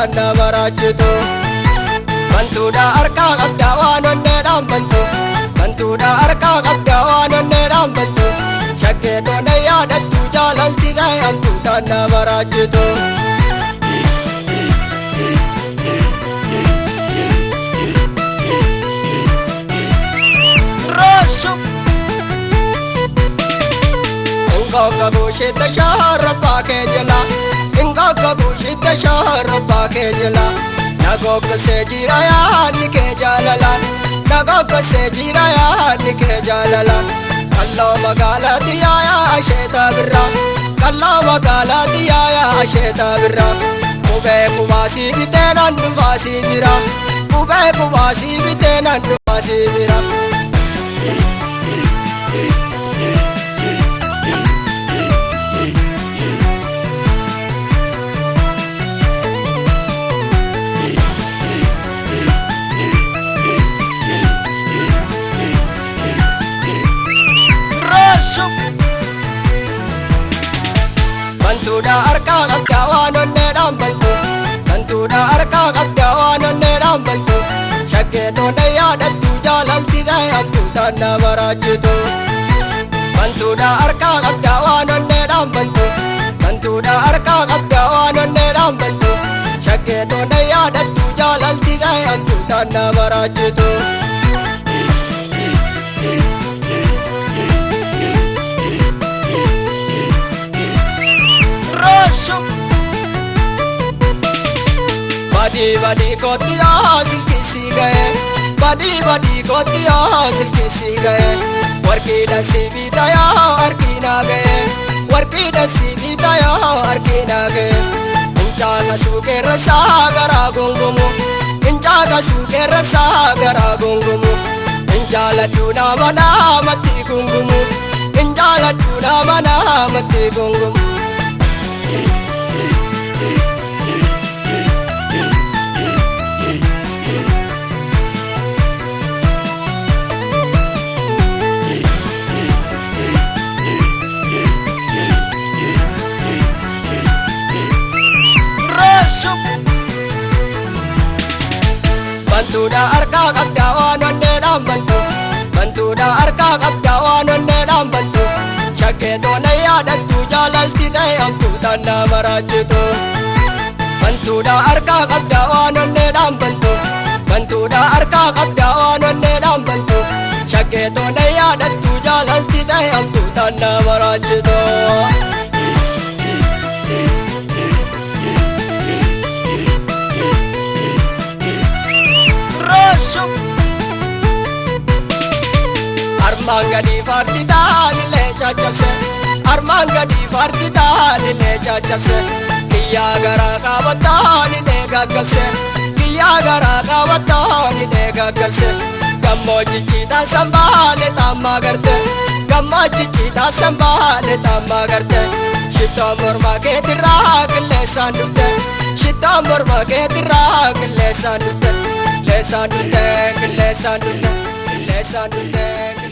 tanna barachitu bantuudha harkaa qabdaa waan onneedhaan bantu bantuudha harkaa qabdaa waan onneedhaan bantu shakkee toona yaadattu jaalalti ta'e antu tanna barachitu Ingoga gushita shahara paake jala Ingoga gushita shahara paake jala Nagoga se jira ya nike jalala Nagoga se jira ya nike jalala Kallo magala diya ya asheta birra Kallo magala diya ya asheta birra Kube kubasi bite nandu vasi bira Kube kubasi bite nandu vasi bira Bantuudha harkaa qabdaa waan onneedhaan bantu bantuudha harkaa qabdaa waan onneedhaan bantu shakkee toona yaadattu jaalalti ta'e antu tanna barachitu bantuudha harkaa qabdaa waan onneedhaan bantu bantuudha harkaa qabdaa waan onneedhaan bantu shakkee toona yaadattu jaalalti ta'e antu tanna barachitu Badi koti hasil kisi gaye Badi koti hasil kisi gaye Warki dan si bitaya harki na gaye Warki dan si bitaya harki na gaye Incha ka suke rasa gara gungumu Incha ka suke rasa gara gungumu Incha laduna mana mati gungumu Incha laduna mana mati gungumu Bantuudha harkaa qabdaa waan onneedhaan bantu bantuudha harkaa qabdaa waan onneedhaan bantu shakkee toona yaadattu jaalalti ta'e antu tanna barachitu bantuudha harkaa qabdaa waan onneedhaan bantu bantuudha harkaa qabdaa waan onneedhaan bantu shakkee toona yaadattu jaalalti ta'e antu tanna barachitu Armaan gadi fardi taalilee caccabse Armaan gadi fardi taalilee caccabse Kiyyaa garaa qabattaani dhee gaggabse Kiyyaa garaa qabattaani dhee gaggabse Gammoojjichi taasisan baale taammaa garte Gammoojjichi taasisan baale taammaa garte Shittoon morma keetirraa qilleensaan dhufte Shittoon morma keetirraa qilleensaan dhufte Qilleensaan dhufte qilleensaan dhufte qilleensaan dhufte